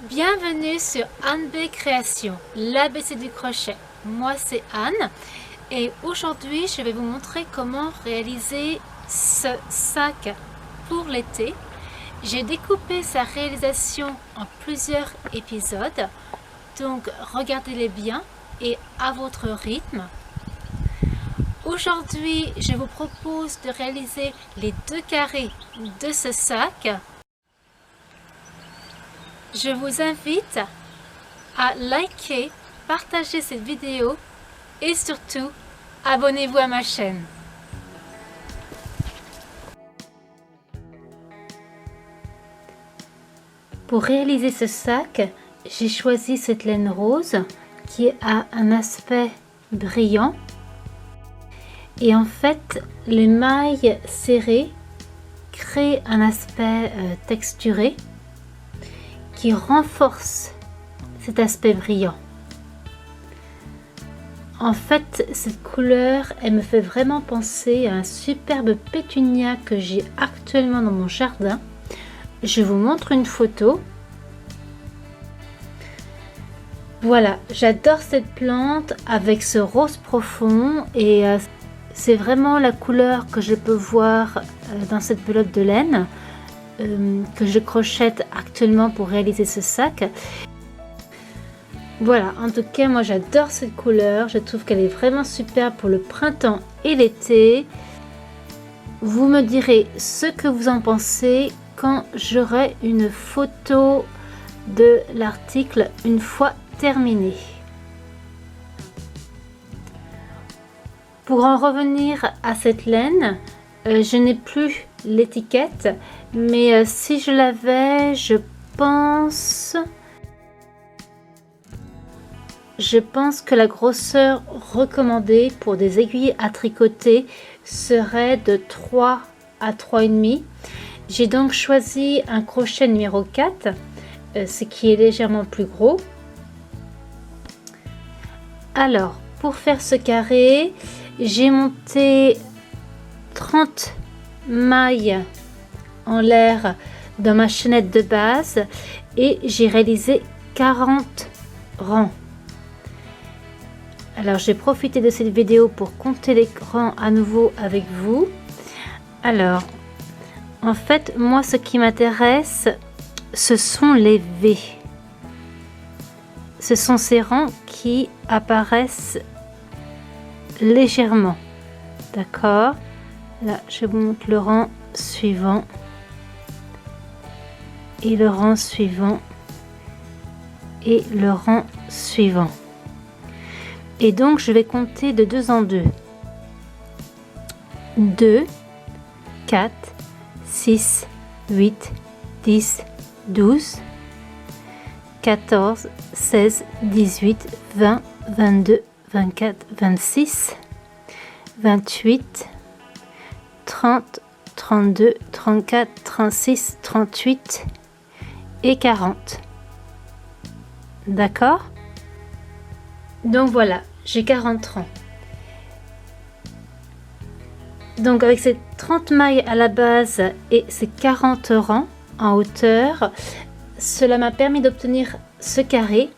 Bienvenue sur Anne B Création, l'ABC du crochet. Moi c'est Anne et aujourd'hui je vais vous montrer comment réaliser ce sac pour l'été. J'ai découpé sa réalisation en plusieurs épisodes, donc regardez-les bien et à votre rythme. Aujourd'hui je vous propose de réaliser les 2 carrés de ce sac. Je vous invite à liker, partager cette vidéo et surtout, abonnez-vous à ma chaîne. Pour réaliser ce sac, j'ai choisi cette laine rose qui a un aspect brillant. Et en fait, les mailles serrées créent un aspect texturé qui renforce cet aspect brillant. En fait, cette couleur, elle me fait vraiment penser à un superbe pétunia que j'ai actuellement dans mon jardin. Je vous montre une photo. Voilà, j'adore cette plante avec ce rose profond et c'est vraiment la couleur que je peux voir dans cette pelote de laine que je crochète actuellement pour réaliser ce sac. Voilà, en tout cas moi j'adore cette couleur, je trouve qu'elle est vraiment super pour le printemps et l'été. Vous me direz ce que vous en pensez quand j'aurai une photo de l'article une fois terminé. Pour en revenir à cette laine, je n'ai plus l'étiquette, mais si je l'avais, je pense que la grosseur recommandée pour des aiguilles à tricoter serait de 3 à 3,5. J'ai donc choisi un crochet numéro 4, ce qui est légèrement plus gros. Alors, pour faire ce carré, j'ai monté 30 mailles en l'air dans ma chaînette de base et j'ai réalisé 40 rangs. Alors j'ai profité de cette vidéo pour compter les rangs à nouveau avec vous. Alors en fait moi ce qui m'intéresse ce sont les V. Ce sont ces rangs qui apparaissent légèrement. D'accord? Là je vous montre le rang suivant et le rang suivant et le rang suivant. Et donc je vais compter de 2 en 2. 2, 4, 6, 8, 10, 12, 14, 16, 18, 20, 22, 24, 26, 28, 30, 32, 34, 36, 38 et 40. D'accord? Donc voilà, j'ai 40 rangs. Donc avec ces 30 mailles à la base et ces 40 rangs en hauteur, cela m'a permis d'obtenir ce carré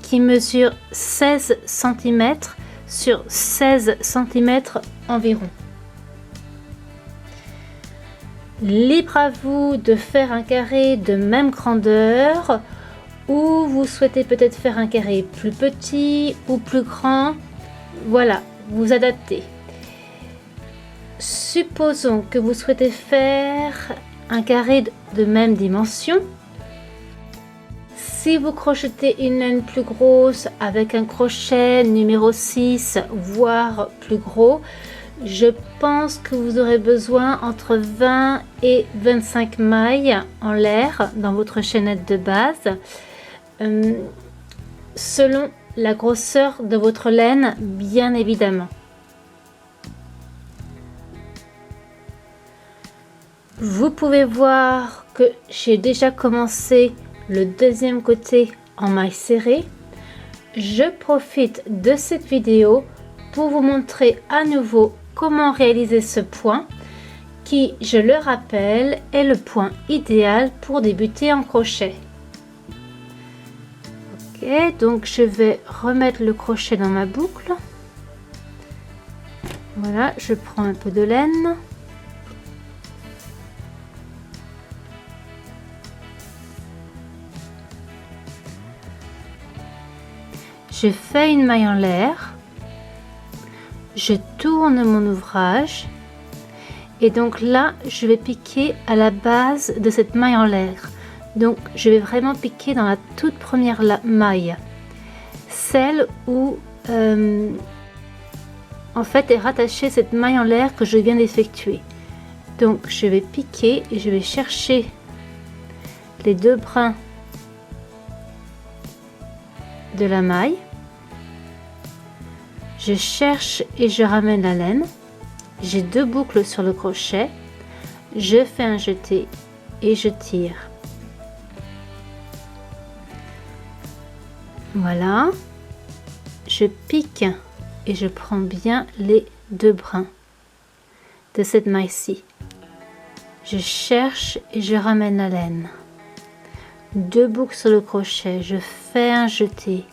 qui mesure 16 cm sur 16 cm environ. Libre à vous de faire un carré de même grandeur ou vous souhaitez peut-être faire un carré plus petit ou plus grand. Voilà, vous adaptez. Supposons que vous souhaitez faire un carré de même dimension. Si vous crochetez une laine plus grosse avec un crochet numéro 6 voire plus gros, je pense que vous aurez besoin entre 20 et 25 mailles en l'air dans votre chaînette de base. Selon la grosseur de votre laine, bien évidemment. Vous pouvez voir que j'ai déjà commencé le deuxième côté en maille serrée. Je profite de cette vidéo pour vous montrer à nouveau comment réaliser ce point qui, je le rappelle, est le point idéal pour débuter en crochet. donc je vais remettre le crochet dans ma boucle. Voilà, je prends un peu de laine. Je fais une maille en l'air. Je tourne mon ouvrage. Et donc là, je vais piquer à la base de cette maille en l'air. Donc je vais vraiment piquer dans la toute première maille. Celle où en fait est rattachée cette maille en l'air que je viens d'effectuer. Donc je vais piquer et je vais chercher les deux brins de la maille. Je cherche et je ramène la laine. J'ai deux boucles sur le crochet. Je fais un jeté et je tire. Voilà. Je pique et je prends bien les deux brins de cette maille-ci. Je cherche et je ramène la laine. Deux boucles sur le crochet. Je fais un jeté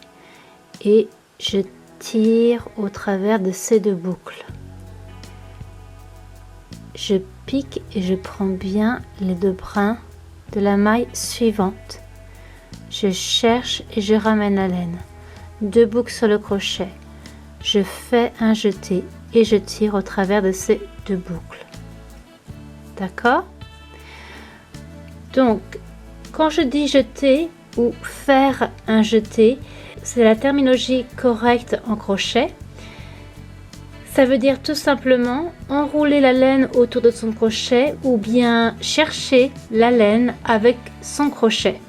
et je tire au travers de ces deux boucles. Je pique et je prends bien les deux brins de la maille suivante. Je cherche et je ramène la laine. Deux boucles sur le crochet. Je fais un jeté et je tire au travers de ces deux boucles. D'accord? Donc, quand je dis jeter ou faire un jeté, c'est la terminologie correcte en crochet. Ça veut dire tout simplement enrouler la laine autour de son crochet ou bien chercher la laine avec son crochet.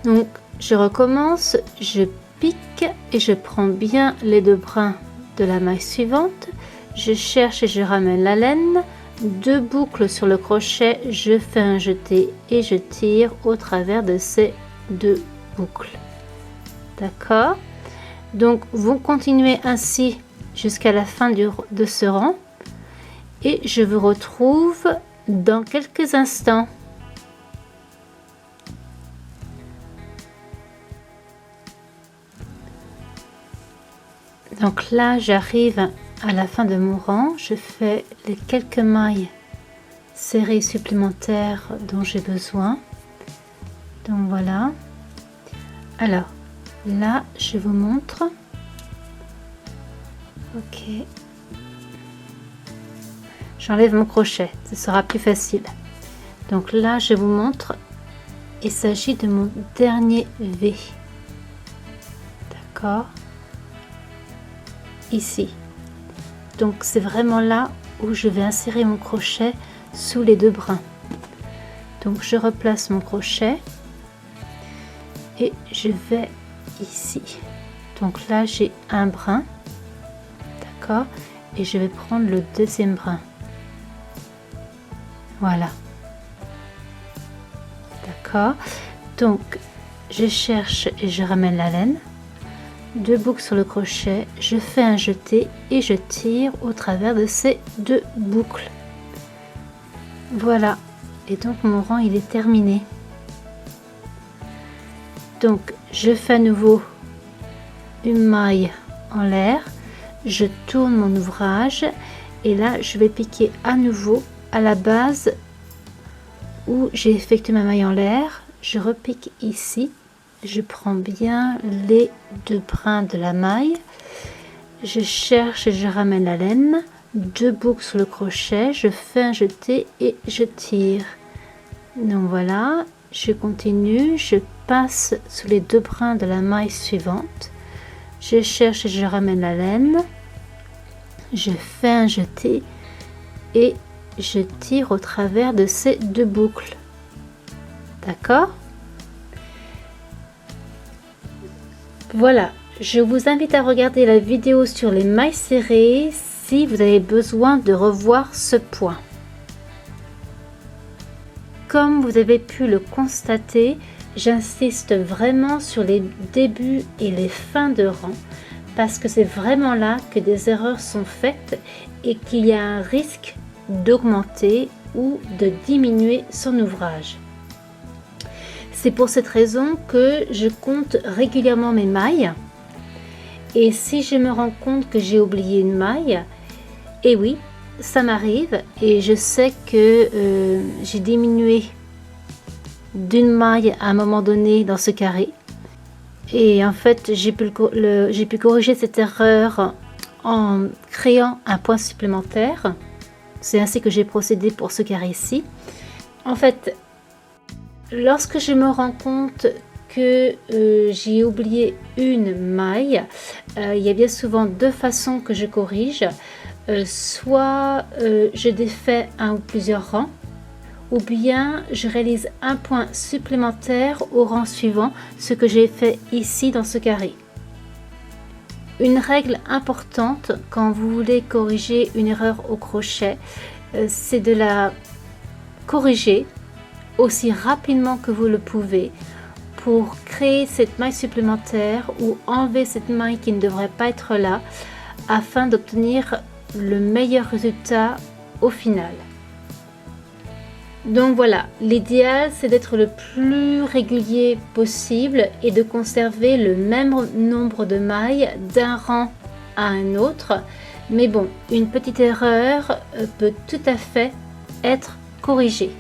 Donc je recommence, je pique et je prends bien les deux brins de la maille suivante. Je cherche et je ramène la laine. Deux boucles sur le crochet, je fais un jeté et je tire au travers de ces deux boucles. D'accord? Donc vous continuez ainsi jusqu'à la fin de ce rang et je vous retrouve dans quelques instants. Donc là j'arrive à la fin de mon rang, je fais les quelques mailles serrées supplémentaires dont j'ai besoin. Donc voilà. Alors là, je vous montre. Ok. J'enlève mon crochet, ce sera plus facile. Donc là, je vous montre. Il s'agit de mon dernier V. D'accord? Ici. Donc c'est vraiment là où je vais insérer mon crochet sous les deux brins. Donc je replace mon crochet et je vais ici. Donc là j'ai un brin, d'accord, et je vais prendre le deuxième brin. Voilà, d'accord. Donc je cherche et je ramène la laine. Deux boucles sur le crochet, je fais un jeté et je tire au travers de ces deux boucles. Voilà, et donc mon rang il est terminé. Donc je fais à nouveau une maille en l'air, je tourne mon ouvrage et là je vais piquer à nouveau à la base où j'ai effectué ma maille en l'air. Je repique ici, je prends bien les deux brins de la maille, je cherche et je ramène la laine, deux boucles sur le crochet, je fais un jeté et je tire. Donc voilà, je continue, je passe sous les deux brins de la maille suivante, je cherche et je ramène la laine, je fais un jeté et je tire au travers de ces deux boucles. D'accord? Voilà, je vous invite à regarder la vidéo sur les mailles serrées si vous avez besoin de revoir ce point. Comme vous avez pu le constater, j'insiste vraiment sur les débuts et les fins de rang parce que c'est vraiment là que des erreurs sont faites et qu'il y a un risque d'augmenter ou de diminuer son ouvrage. C'est pour cette raison que je compte régulièrement mes mailles. Et si je me rends compte que j'ai oublié une maille, et oui, ça m'arrive et je sais que j'ai diminué d'une maille à un moment donné dans ce carré. Et en fait, j'ai pu corriger cette erreur en créant un point supplémentaire. C'est ainsi que j'ai procédé pour ce carré-ci. En fait, lorsque je me rends compte que j'ai oublié une maille, il y a bien souvent deux façons que je corrige. Soit je défais un ou plusieurs rangs, ou bien je réalise un point supplémentaire au rang suivant, ce que j'ai fait ici dans ce carré. Une règle importante quand vous voulez corriger une erreur au crochet, c'est de la corriger aussi rapidement que vous le pouvez pour créer cette maille supplémentaire ou enlever cette maille qui ne devrait pas être là afin d'obtenir le meilleur résultat au final. Donc voilà, l'idéal c'est d'être le plus régulier possible et de conserver le même nombre de mailles d'un rang à un autre. Mais bon, une petite erreur peut tout à fait être corrigée.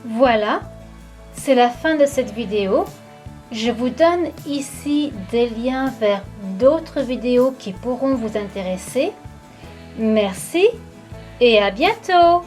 Voilà, c'est la fin de cette vidéo. Je vous donne ici des liens vers d'autres vidéos qui pourront vous intéresser. Merci et à bientôt!